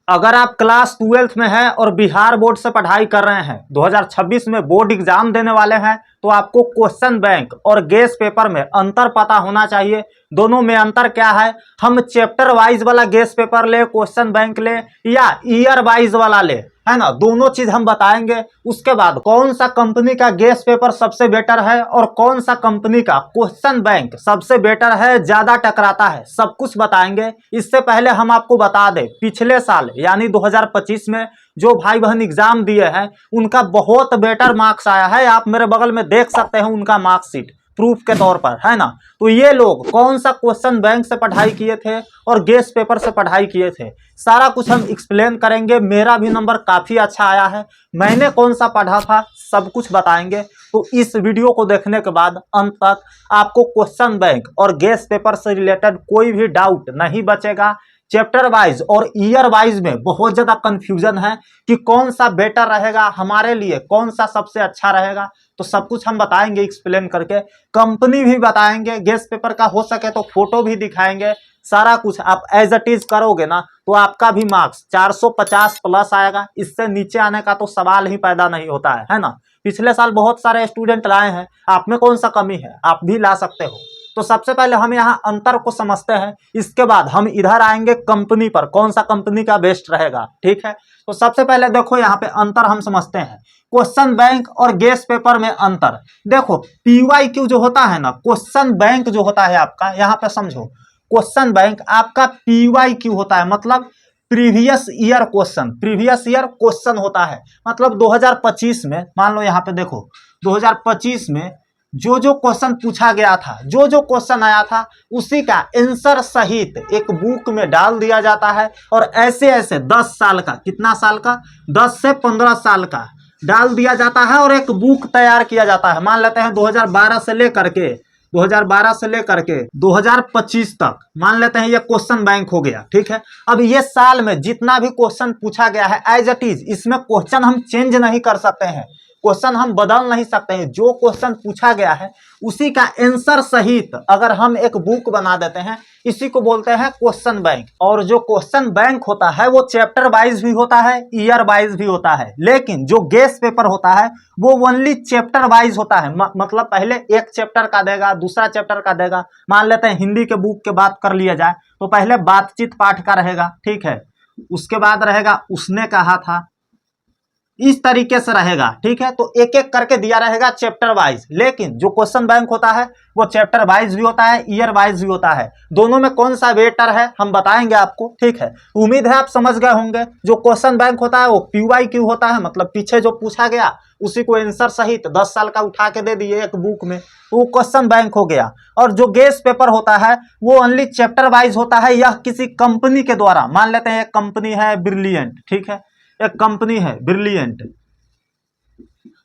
अगर आप class 12th में हैं और बिहार बोर्ड से पढ़ाई कर रहे हैं, 2026 में बोर्ड एग्जाम देने वाले हैं, तो आपको क्वेश्चन बैंक और गेस पेपर में अंतर पता होना चाहिए। दोनों में अंतर क्या है, हम चैप्टर वाइज वाला गेस पेपर ले, क्वेश्चन बैंक ले या ईयर वाइज वाला ले, है ना, दोनों चीज हम बताएंगे। उसके बाद कौन सा कंपनी का गेस पेपर सबसे बेटर है और कौन सा कंपनी का क्वेश्चन बैंक सबसे बेटर है, ज्यादा टकराता है, सब कुछ बताएंगे। इससे पहले हम आपको बता दें, पिछले साल यानी 2025 में जो भाई बहन एग्जाम दिए हैं उनका बहुत बेटर मार्क्स आया है। आप मेरे बगल में देख सकते हैं उनका मार्कशीट प्रूफ के तौर पर, है ना। तो ये लोग कौन सा क्वेश्चन बैंक से पढ़ाई किए थे और गेस पेपर से पढ़ाई किए थे, सारा कुछ हम एक्सप्लेन करेंगे। मेरा भी नंबर काफी अच्छा आया है, मैंने कौन सा पढ़ा था, सब कुछ बताएंगे। तो इस वीडियो को देखने के बाद अंत तक आपको क्वेश्चन बैंक और गेस पेपर से रिलेटेड कोई भी डाउट नहीं बचेगा। चैप्टर वाइज और ईयर वाइज में बहुत ज्यादा कंफ्यूजन है कि कौन सा बेटर रहेगा हमारे लिए, कौन सा सबसे अच्छा रहेगा, तो सब कुछ हम बताएंगे एक्सप्लेन करके। कंपनी भी बताएंगे, गेस पेपर का हो सके तो फोटो भी दिखाएंगे। सारा कुछ आप एज इट इज करोगे ना तो आपका भी मार्क्स 450 प्लस आएगा। इससे नीचे आने का तो सवाल ही पैदा नहीं होता है ना। पिछले साल बहुत सारे स्टूडेंट लाए हैं, आप में कौन सा कमी है, आप भी ला सकते हो। तो सबसे पहले हम यहाँ अंतर को समझते हैं, इसके बाद हम इधर आएंगे कंपनी पर, कौन सा कंपनी का बेस्ट रहेगा, ठीक है। तो सबसे पहले देखो यहाँ पे अंतर हम समझते हैं, क्वेश्चन बैंक और गेस पेपर में अंतर। देखो पीवाईक्यू जो होता है ना, क्वेश्चन बैंक जो होता है आपका, यहाँ पे समझो, क्वेश्चन बैंक आपका पीवाईक्यू होता है, मतलब previous year question, previous year question होता है। मतलब 2025 में मान लो यहाँ पे देखो, 2025 में जो जो क्वेश्चन पूछा गया था, जो जो क्वेश्चन आया था, उसी का आंसर सहित एक बुक में डाल दिया जाता है। और ऐसे ऐसे 10 साल का, कितना साल का, 10 से 15 साल का डाल दिया जाता है और एक बुक तैयार किया जाता है। मान लेते हैं 2012 से लेकर के 2025 तक मान लेते हैं ये क्वेश्चन बैंक हो गया, ठीक है। अब ये साल में जितना भी क्वेश्चन पूछा गया है एज इट इज, इसमें क्वेश्चन हम चेंज नहीं कर सकते हैं, क्वेश्चन हम बदल नहीं सकते हैं। जो क्वेश्चन पूछा गया है उसी का आंसर सहित अगर हम एक बुक बना देते हैं, इसी को बोलते हैं क्वेश्चन बैंक। और जो क्वेश्चन बैंक होता है वो चैप्टर वाइज भी होता है, ईयर वाइज भी होता है। लेकिन जो गेस पेपर होता है वो ओनली चैप्टर वाइज होता है, मतलब पहले एक चैप्टर का देगा, दूसरा चैप्टर का देगा। मान लेते हैं हिंदी के बुक के बात कर लिया जाए तो पहले बातचीत पाठ का रहेगा, ठीक है, उसके बाद रहेगा उसने कहा था, इस तरीके से रहेगा, ठीक है। तो एक एक करके दिया रहेगा चैप्टर वाइज। लेकिन जो क्वेश्चन बैंक होता है वो चैप्टर वाइज भी होता है, ईयर वाइज भी होता है। दोनों में कौन सा बेटर है हम बताएंगे आपको, ठीक है। उम्मीद है आप समझ गए होंगे। जो क्वेश्चन बैंक होता है वो पीवाईक्यू होता है, मतलब पीछे जो पूछा गया उसी को आंसर सहित 10 साल का उठा के दे दिए एक बुक में, तो वो क्वेश्चन बैंक हो गया। और जो गेस पेपर होता है वो ओनली चैप्टर वाइज होता है। यह किसी कंपनी के द्वारा, मान लेते हैं एक कंपनी है ब्रिलियंट, ठीक है, एक कंपनी है ब्रिलियंट।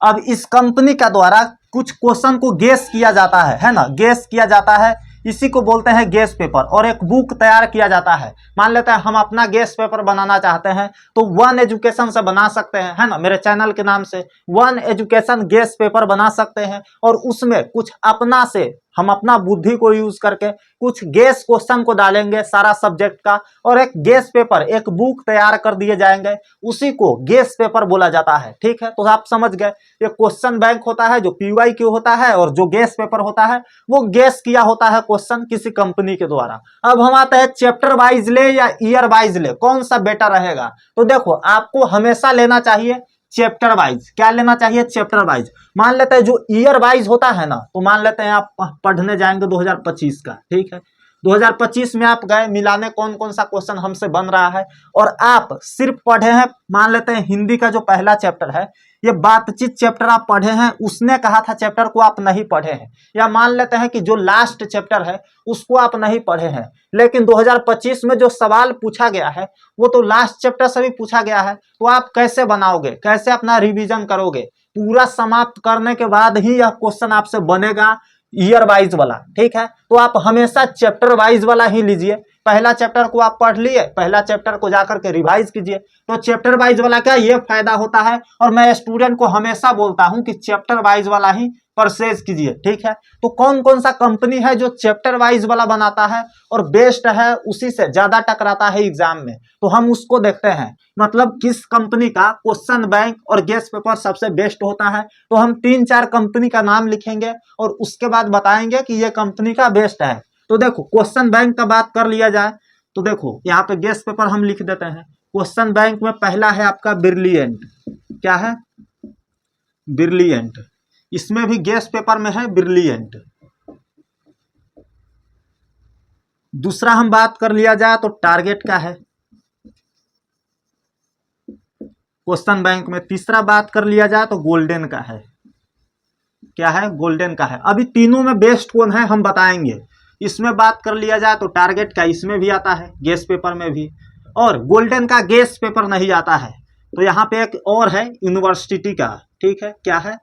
अब इस कंपनी का द्वारा कुछ क्वेश्चन को गेस किया जाता है ना, गेस किया जाता है, इसी को बोलते हैं गेस पेपर। और एक बुक तैयार किया जाता है। मान लेते हैं हम अपना गेस पेपर बनाना चाहते हैं तो वन एजुकेशन से बना सकते हैं, है ना, मेरे चैनल के नाम से वन एजुकेशन गेस पेपर बना सकते हैं। और उसमें कुछ अपना से हम अपना बुद्धि को यूज करके कुछ गेस क्वेश्चन को डालेंगे सारा सब्जेक्ट का, और एक गेस पेपर, एक बुक तैयार कर दिए जाएंगे, उसी को गेस पेपर बोला जाता है, ठीक है। तो आप समझ गए, ये क्वेश्चन बैंक होता है जो पीवाईक्यू होता है, और जो गेस पेपर होता है वो गेस किया होता है क्वेश्चन किसी कंपनी के द्वारा। अब हम आते हैं चैप्टर वाइज ले या ईयर वाइज ले, कौन सा बेटर रहेगा। तो देखो आपको हमेशा लेना चाहिए चैप्टर वाइज। क्या लेना चाहिए, चैप्टर वाइज। मान लेते हैं जो ईयर वाइज होता है ना, तो मान लेते हैं आप पढ़ने जाएंगे 2025 का, ठीक है, 2025 में आप गए मिलाने कौन कौन सा क्वेश्चन हमसे बन रहा है, और आप सिर्फ पढ़े हैं, मान लेते हैं हिंदी का जो पहला चैप्टर है, ये बातचीत चैप्टर आप पढ़े हैं, उसने कहा था चैप्टर को आप नहीं पढ़े हैं। या मान लेते हैं कि जो लास्ट चैप्टर है उसको आप नहीं पढ़े हैं, लेकिन 2025 में जो सवाल पूछा गया है वो तो लास्ट चैप्टर से भी पूछा गया है। तो आप कैसे बनाओगे, कैसे अपना रिवीजन करोगे, पूरा समाप्त करने के बाद ही यह क्वेश्चन आपसे बनेगा ईयर वाइज वाला, ठीक है। तो आप हमेशा चैप्टर वाइज वाला ही लीजिए, पहला चैप्टर को आप पढ़ लिए, पहला चैप्टर को जाकर के रिवाइज कीजिए। तो चैप्टर वाइज वाला क्या ये फायदा होता है, और मैं स्टूडेंट को हमेशा बोलता हूं कि चैप्टर वाइज वाला ही परचेज कीजिए, ठीक है। तो कौन कौन सा कंपनी है जो चैप्टर वाइज वाला बनाता है और बेस्ट है, उसी से ज्यादा टकराता है एग्जाम में, तो हम उसको देखते हैं। मतलब किस कंपनी का क्वेश्चन बैंक और गेस पेपर सबसे बेस्ट होता है, तो हम 3-4 कंपनी का नाम लिखेंगे और उसके बाद बताएंगे कि ये कंपनी का बेस्ट है। तो देखो क्वेश्चन बैंक का बात कर लिया जाए तो देखो यहाँ पे गेस पेपर हम लिख देते हैं। क्वेश्चन बैंक में पहला है आपका ब्रिलियंट। क्या है? ब्रिलियंट। इसमें भी गेस पेपर में है ब्रिलियंट। दूसरा हम बात कर लिया जाए तो टारगेट का है क्वेश्चन बैंक में। तीसरा बात कर लिया जाए तो गोल्डन का है। क्या है? गोल्डन का है। अभी तीनों में बेस्ट कौन है हम बताएंगे। इसमें बात कर लिया जाए तो टारगेट का इसमें भी आता है, गेस पेपर में भी, और गोल्डन का गेस पेपर नहीं आता है। तो यहाँ पे एक और है यूनिवर्सिटी का, ठीक है। क्या है?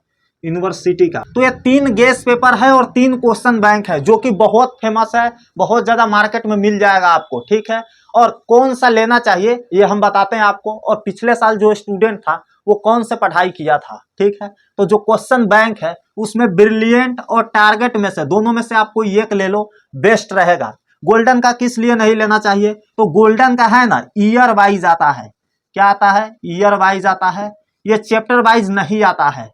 यूनिवर्सिटी का। तो ये 3 गेस पेपर है और 3 क्वेश्चन बैंक है जो कि बहुत फेमस है, बहुत ज्यादा मार्केट में मिल जाएगा आपको, ठीक है। और कौन सा लेना चाहिए ये हम बताते हैं आपको, और पिछले साल जो स्टूडेंट था वो कौन से पढ़ाई किया था, ठीक है। तो जो क्वेश्चन बैंक है उसमें ब्रिलियंट और टारगेट में से दोनों में से आप कोई एक ले लो, बेस्ट रहेगा। गोल्डन का किस लिए नहीं लेना चाहिए? तो गोल्डन का है ना ईयर वाइज आता है। क्या आता है? ईयर वाइज आता है, ये चैप्टर वाइज नहीं आता है।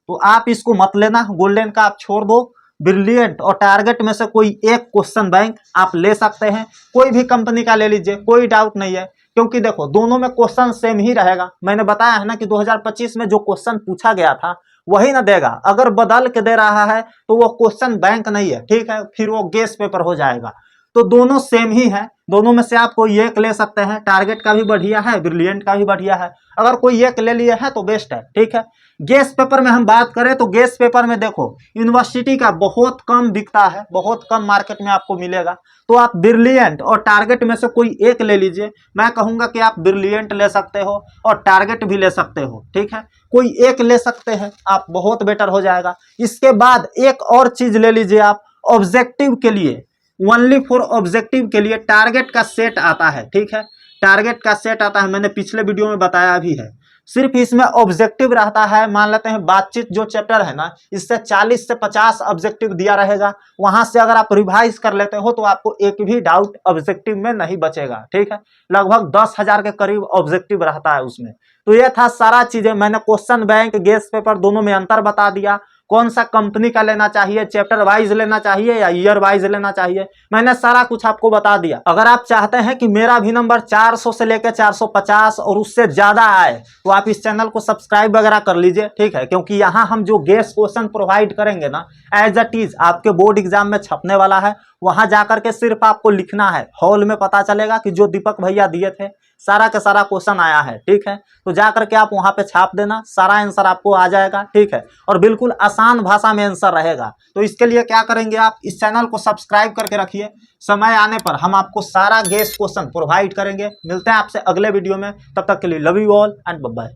तो आप इसको मत लेना, गोल्डन का आप छोड़ दो। ब्रिलियंट और टारगेट में से कोई एक क्वेश्चन बैंक आप ले सकते हैं, कोई भी कंपनी का ले लीजिए, कोई डाउट नहीं है। क्योंकि देखो दोनों में क्वेश्चन सेम ही रहेगा। मैंने बताया है ना कि 2025 में जो क्वेश्चन पूछा गया था वही ना देगा। अगर बदल के दे रहा है तो वो क्वेश्चन बैंक नहीं है, ठीक है, फिर वो गेस पेपर हो जाएगा। तो दोनों सेम ही है, दोनों में से आप कोई एक ले सकते हैं। टारगेट का भी बढ़िया है, ब्रिलियंट का भी बढ़िया है। अगर कोई एक ले लिए है तो बेस्ट है, ठीक है। गेस पेपर में हम बात करें तो गेस पेपर में देखो यूनिवर्सिटी का बहुत कम बिकता है, बहुत कम मार्केट में आपको मिलेगा। तो आप ब्रिलियंट और टारगेट में से कोई एक ले लीजिए। मैं कहूंगा कि आप ब्रिलियंट ले सकते हो और टारगेट भी ले सकते हो, ठीक है। कोई एक ले सकते हैं आप, बहुत बेटर हो जाएगा। इसके बाद एक और चीज ले लीजिए आप, ऑब्जेक्टिव के लिए, ओनली फॉर ऑब्जेक्टिव के लिए टारगेट का सेट आता है, ठीक है। टारगेट का सेट आता है, मैंने पिछले वीडियो में बताया भी है। सिर्फ इसमें ऑब्जेक्टिव रहता है, मान लेते हैं बातचीत जो चैप्टर है ना, इससे 40 से 50 ऑब्जेक्टिव दिया रहेगा। वहां से अगर आप रिवाइज कर लेते हो तो आपको एक भी डाउट ऑब्जेक्टिव में नहीं बचेगा, ठीक है। लगभग 10,000 के करीब ऑब्जेक्टिव रहता है उसमें। तो ये था सारा चीजें, मैंने क्वेश्चन बैंक गेस पेपर दोनों में अंतर बता दिया, कौन सा कंपनी का लेना चाहिए, चैप्टर वाइज लेना चाहिए या ईयर वाइज लेना चाहिए, मैंने सारा कुछ आपको बता दिया। अगर आप चाहते हैं कि मेरा भी नंबर 400 से लेकर 450 और उससे ज्यादा आए तो आप इस चैनल को सब्सक्राइब वगैरह कर लीजिए, ठीक है। क्योंकि यहाँ हम जो गेस क्वेश्चन प्रोवाइड करेंगे ना, एज इट इज आपके बोर्ड एग्जाम में छपने वाला है। वहां जाकर के सिर्फ आपको लिखना है, हॉल में पता चलेगा कि जो दीपक भैया दिए थे सारा का सारा क्वेश्चन आया है, ठीक है। तो जाकर के आप वहां पे छाप देना, सारा आंसर आपको आ जाएगा, ठीक है। और बिल्कुल आसान भाषा में आंसर रहेगा। तो इसके लिए क्या करेंगे, आप इस चैनल को सब्सक्राइब करके रखिए। समय आने पर हम आपको सारा गेस क्वेश्चन प्रोवाइड करेंगे। मिलते हैं आपसे अगले वीडियो में, तब तक के लिए love you all and bye bye.